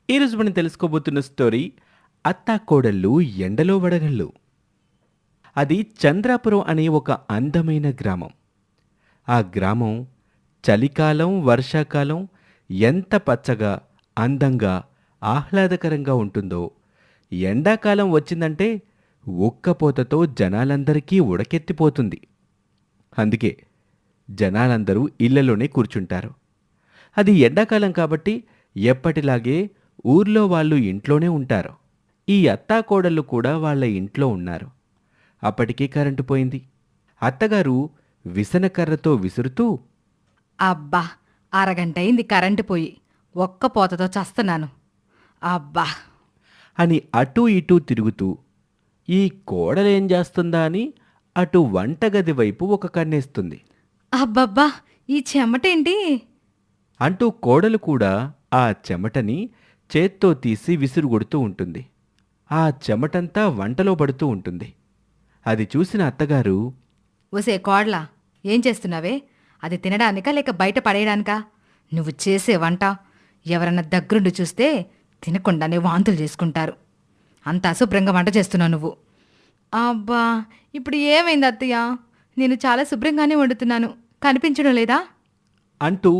ఈరోజు మనం తెలుసుకోబోతున్న స్టోరీ అత్తా కోడళ్ళు ఎండలో వడగళ్ళు. అది చంద్రాపురం అనే ఒక అందమైన గ్రామం. ఆ గ్రామం చలికాలం, వర్షాకాలం ఎంత పచ్చగా, అందంగా, ఆహ్లాదకరంగా ఉంటుందో, ఎండాకాలం వచ్చిందంటే ఉక్కపోతతో జనాలందరికీ ఉడకెత్తిపోతుంది. అందుకే జనాలందరూ ఇళ్లలోనే కూర్చుంటారు. అది ఎండాకాలం కాబట్టి ఎప్పటిలాగే ఊర్లో వాళ్ళు ఇంట్లోనే ఉంటారు. ఈ అత్తాకోడళ్ళు కూడా వాళ్ళ ఇంట్లో ఉన్నారు. అప్పటికే కరెంటు పోయింది. అత్తగారు విసనకర్రతో విసురుతూ అబ్బా! అరగంటయింది కరెంటు పోయి. ఒక్క పోతతో చస్తన్నాను. అబ్బా! అని అటూ ఇటూ తిరుగుతూ ఈ కోడలేం చేస్తుందా అని అటు వంటగది వైపు ఒక కన్నేస్తుంది. అబ్బబ్బా! ఈ చెమటేంటి? అంటూ కోడలు కూడా ఆ చెమటని చేత్తో తీసి విసురుగొడుతూ ఉంటుంది. ఆ చెమటంతా వంటలో పడుతూ ఉంటుంది. అది చూసిన అత్తగారు ఒసే కోడలా, ఏం చేస్తున్నావే? అది తినడానికా లేక బయట పడేయడానికా? నువ్వు చేసే వంట ఎవరన్నా దగ్గరుండి చూస్తే తినకుండానే వాంతులు చేసుకుంటారు. అంత అశుభ్రంగా వంట చేస్తున్నావు నువ్వు. అబ్బా! ఇప్పుడు ఏమైంది అత్తయ్య? నేను చాలా శుభ్రంగానే వండుతున్నాను. కనిపించడం లేదా? అంటూ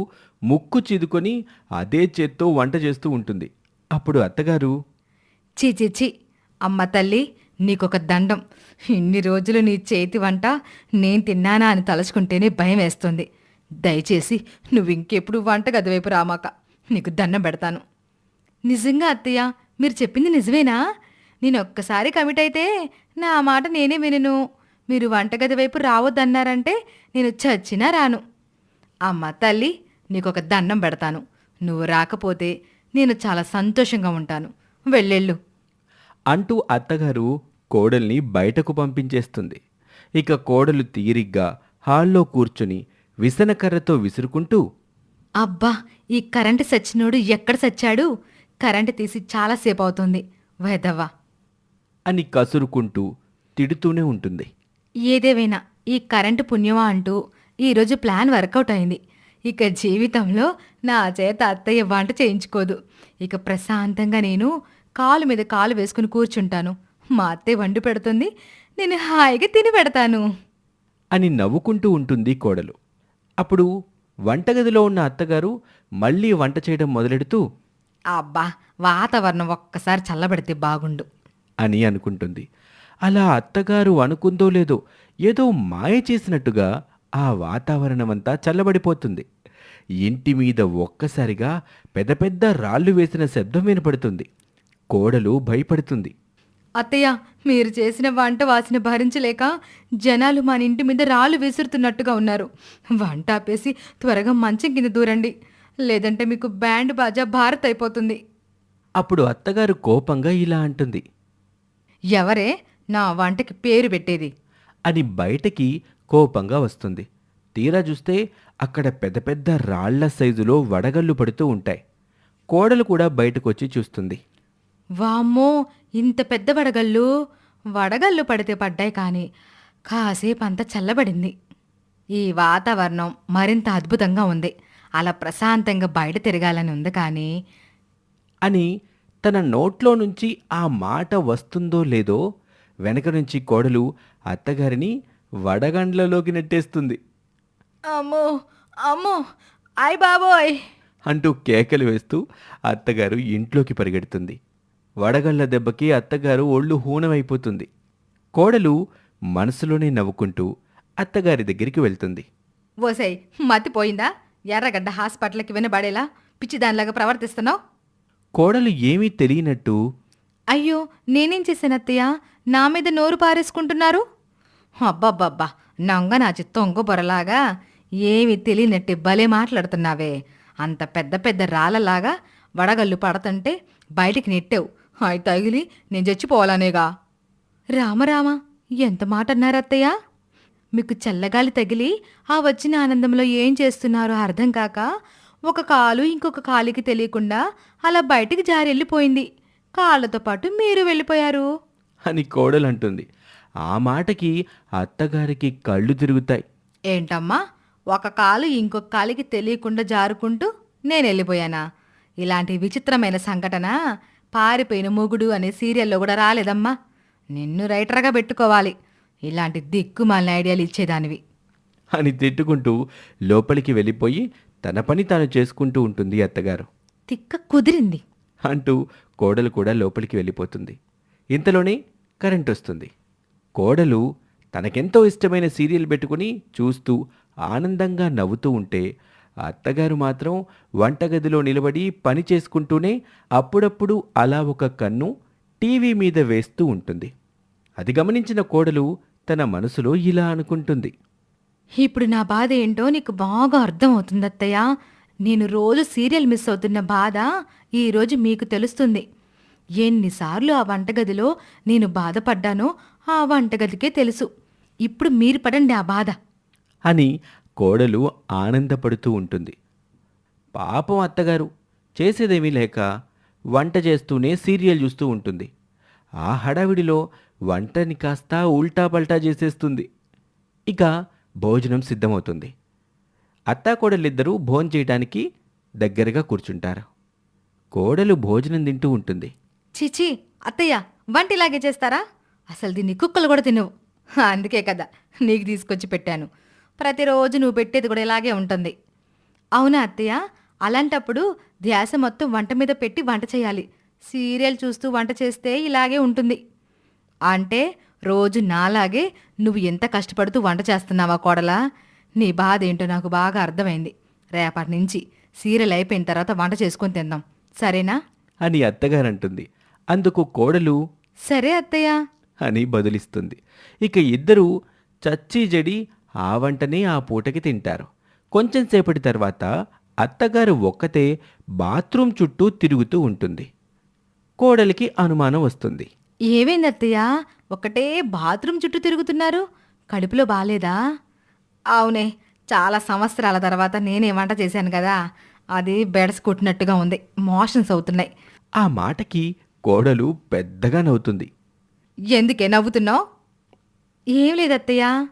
ముక్కు చిదుకొని అదే చేత్తో వంట చేస్తూ ఉంటుంది. అప్పుడు అత్తగారు ఛీ ఛీ ఛీ! అమ్మ తల్లి, నీకొక దండం. ఇన్ని రోజులు నీ చేతి వంట నేను తిన్నానా అని తలుచుకుంటేనే భయం వేస్తుంది. దయచేసి నువ్వు ఇంకెప్పుడు వంటగది వైపు రామాక. నీకు దండం పెడతాను. నిజంగా అత్తయ్య, మీరు చెప్పింది నిజమేనా? నేను ఒక్కసారి కమిట్ అయితే నా మాట నేనే వినను. మీరు వంటగది వైపు రావద్దన్నారంటే నేను చచ్చినా రాను. అమ్మ తల్లి, నీకొక దండం పెడతాను. నువ్వు రాకపోతే నేను చాలా సంతోషంగా ఉంటాను. వెళ్ళెళ్ళు. అంటూ అత్తగారు కోడల్ని బయటకు పంపించేస్తుంది. ఇక కోడలు తీరిగ్గా హాల్లో కూర్చుని విసనకర్రతో విసురుకుంటూ అబ్బా! ఈ కరెంటు సచ్చినోడు ఎక్కడ సచ్చాడు? కరెంటు తీసి చాలాసేపు అవుతుంది. వెధవ! అని కసురుకుంటూ తిడుతూనే ఉంటుంది. ఏదేవైనా ఈ కరెంటు పుణ్యమా అంటూ ఈరోజు ప్లాన్ వర్కౌట్ అయింది. ఇక జీవితంలో నా చేత అత్తయ్య వంట చేయించుకోదు. ఇక ప్రశాంతంగా నేను కాలు మీద కాలు వేసుకుని కూర్చుంటాను. మా అత్తయ్య వండి పెడుతుంది, నేను హాయిగా తిని పెడతాను. అని నవ్వుకుంటూ ఉంటుంది కోడలు. అప్పుడు వంటగదిలో ఉన్న అత్తగారు మళ్ళీ వంట చేయడం మొదలెడుతూ అబ్బా! వాతావరణం ఒక్కసారి చల్లబడితే బాగుండు. అని అనుకుంటుంది. అలా అత్తగారు అనుకుందో లేదో ఏదో మాయ చేసినట్టుగా ఆ వాతావరణమంతా చల్లబడిపోతుంది. ఇంటి మీద ఒక్కసారిగా పెద్ద పెద్ద రాళ్ళు వేసిన శబ్దం వినపడుతుంది. కోడలు భయపడుతుంది. అత్తయ్య, మీరు చేసిన వంట వాసన భరించలేక జనాలు మన ఇంటి మీద రాళ్ళు విసురుతున్నట్టుగా ఉన్నారు. వంట ఆపేసి త్వరగా మంచం కింద దూరండి. లేదంటే మీకు బ్యాండ్ బాజా భారత్ అయిపోతుంది. అప్పుడు అత్తగారు కోపంగా ఇలా అంటుంది. ఎవరే నా వంటకి పేరు పెట్టేది? అని బయటకి కోపంగా వస్తుంది. తీరా చూస్తే అక్కడ పెద్ద పెద్ద రాళ్ల సైజులో వడగళ్ళు పడుతూ ఉంటాయి. కోడలు కూడా బయటకొచ్చి చూస్తుంది. వామ్మో! ఇంత పెద్ద వడగళ్ళు! వడగళ్ళు పడితే పడ్డాయి కానీ కాసేపు అంతా చల్లబడింది. ఈ వాతావరణం మరింత అద్భుతంగా ఉంది. అలా ప్రశాంతంగా బయట తిరగాలని ఉంది కానీ అని తన నోట్లో నుంచి ఆ మాట వస్తుందో లేదో వెనక నుంచి కోడలు అత్తగారిని వడగండ్లలోకి నెట్టేస్తుంది. అమ్మో! అమ్మో! అయ్ బాబోయ్! అంటూ కేకలు వేస్తూ అత్తగారు ఇంట్లోకి పరిగెడుతుంది. వడగళ్ల దెబ్బకి అత్తగారు ఒళ్ళు హూనమైపోతుంది. కోడలు మనసులోనే నవ్వుకుంటూ అత్తగారి దగ్గరికి వెళ్తుంది. ఓసై, మతిపోయిందా? ఎర్రగడ్డ హాస్పిటల్కి వినబడేలా పిచ్చిదానిలాగా ప్రవర్తిస్తున్నావు. కోడలు ఏమీ తెలియనట్టు అయ్యో, నేనేం చేశాను అత్తయ్య? నా మీద నోరు పారేసుకుంటున్నారు. అబ్బబ్బబ్బా! నంగనాచి తొంగ బొరలాగా ఏమీ తెలియనట్టే భలే మాట్లాడుతున్నావే. అంత పెద్ద పెద్ద రాళ్ళలాగా వడగళ్ళు పడుతుంటే బయటికి నెట్టావు. అయి తగిలి నేను చచ్చిపోవాలనేగా. రామరామ, ఎంత మాట అన్నారు అత్తయ్య? మీకు చల్లగాలి తగిలి ఆ వచ్చిన ఆనందంలో ఏం చేస్తున్నారో అర్థం కాక ఒక కాలు ఇంకొక కాలికి తెలియకుండా అలా బయటికి జారెళ్ళిపోయింది. కాళ్ళతో పాటు మీరు వెళ్ళిపోయారు. అని కోడలంటుంది. ఆ మాటకి అత్తగారికి కళ్ళు తిరుగుతాయి. ఏంటమ్మా, ఒక కాలు ఇంకొక కాలికి తెలియకుండా జారుకుంటూ నేను వెళ్ళిపోయానా? ఇలాంటి విచిత్రమైన సంఘటన పారిపోయిన మొగుడు అనే సీరియల్లో కూడా రాలేదమ్మా. నిన్ను రైటర్గా పెట్టుకోవాలి. ఇలాంటి దిక్కుమాలిన ఐడియాలు ఇచ్చేదానివి. అని తిట్టుకుంటూ లోపలికి వెళ్ళిపోయి తన పని తాను చేసుకుంటూ ఉంటుంది అత్తగారు. తిక్క కుదిరింది. అంటూ కోడలు కూడా లోపలికి వెళ్ళిపోతుంది. ఇంతలోనే కరెంట్ వస్తుంది. కోడలు తనకెంతో ఇష్టమైన సీరియల్ పెట్టుకుని చూస్తూ ఆనందంగా నవ్వుతూ ఉంటే అత్తగారు మాత్రం వంటగదిలో నిలబడి పని చేసుకుంటూనే అప్పుడప్పుడు అలా ఒక కన్ను టీవీ మీద వేస్తూ ఉంటుంది. అది గమనించిన కోడలు తన మనసులో ఇలా అనుకుంటుంది. ఇప్పుడు నా బాధ ఏంటో నీకు బాగా అర్థమవుతుంది అత్తయ్య. నేను రోజు సీరియల్ మిస్ అవుతున్న బాధ ఈరోజు మీకు తెలుస్తుంది. ఎన్నిసార్లు ఆ వంటగదిలో నేను బాధపడ్డానో ఆ వంటగదికే తెలుసు. ఇప్పుడు మీరు పడండి ఆ బాధ. అని కోడలు ఆనందపడుతూ ఉంటుంది. పాపం అత్తగారు చేసేదేమీ లేక వంట చేస్తూనే సీరియల్ చూస్తూ ఉంటుంది. ఆ హడావిడిలో వంటని కాస్త ఉల్టా పల్టా చేసేస్తుంది. ఇక భోజనం సిద్ధమవుతుంది. అత్తాకోడలిద్దరూ భోంచేయటానికి దగ్గరగా కూర్చుంటారు. కోడలు భోజనం తింటూ ఉంటుంది. చిచి అత్తయ్య, వంట ఇలాగే చేస్తారా? అసలు దీన్ని కుక్కలు కూడా తినవు. అందుకే కదా నీకు తీసుకొచ్చి పెట్టాను. ప్రతిరోజు నువ్వు పెట్టేది కూడా ఇలాగే ఉంటుంది. అవునా అత్తయ్య? అలాంటప్పుడు ధ్యాస మొత్తం వంట మీద పెట్టి వంట చేయాలి. సీరియల్ చూస్తూ వంట చేస్తే ఇలాగే ఉంటుంది. అంటే రోజు నాలాగే నువ్వు ఎంత కష్టపడుతూ వంట చేస్తున్నావా కోడలా? నీ బాధ ఏంటో నాకు బాగా అర్థమైంది. రేపటి నుంచి సీరియల్ అయిపోయిన తర్వాత వంట చేసుకొని తిందాం, సరేనా? అని అత్తగారంటుంది. అందుకు కోడలు సరే అత్తయ్య అని బదులిస్తుంది. ఇక ఇద్దరూ చచ్చి జడి ఆ వంటనే ఆ పూటకి తింటారు. కొంచెం సేపటి తర్వాత అత్తగారు ఒక్కతే బాత్రూమ్ చుట్టూ తిరుగుతూ ఉంటుంది. కోడలికి అనుమానం వస్తుంది. ఏమైంది అత్తయ్య? ఒకటే బాత్రూమ్ చుట్టూ తిరుగుతున్నారు. కడుపులో బాలేదా? అవునే, చాలా సంవత్సరాల తర్వాత నేనే వంట చేశాను కదా, అది బెడస్ కొట్టినట్టుగా ఉంది. మోషన్స్ అవుతున్నాయి. ఆ మాటకి కోడలు పెద్దగా నవ్వుతుంది. ఎందుకే నవ్వుతున్నావు? ఏం లేదత్తయ్య.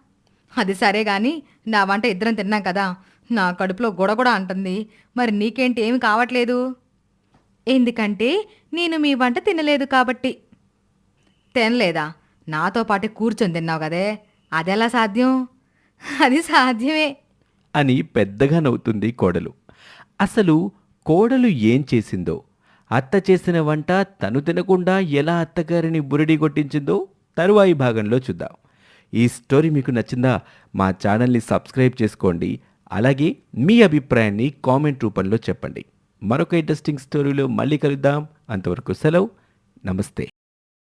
అది సరే గాని నా వంట ఇద్దరం తిన్నాం కదా, నా కడుపులో గొడగొడ అంటుంది. మరి నీకేంటి ఏమి కావట్లేదు? ఎందుకంటే నేను మీ వంట తినలేదు కాబట్టి. తినలేదా? నాతో పాటు కూర్చొని తిన్నావు కదే, అదెలా సాధ్యం? అది సాధ్యమే అని పెద్దగా నవ్వుతుంది కోడలు. అసలు కోడలు ఏం చేసిందో, అత్త చేసిన వంట తను తినకుండా ఎలా అత్తగారిని బురిడి కొట్టించిందో తరువాయి భాగంలో చూద్దాం. ఈ స్టోరీ మీకు నచ్చిందా? మా ఛానల్ని సబ్స్క్రైబ్ చేసుకోండి. అలాగే మీ అభిప్రాయాన్ని కామెంట్ రూపంలో చెప్పండి. మరొక ఇంట్రెస్టింగ్ స్టోరీలో మళ్ళీ కలుద్దాం. అంతవరకు సెలవు. నమస్తే.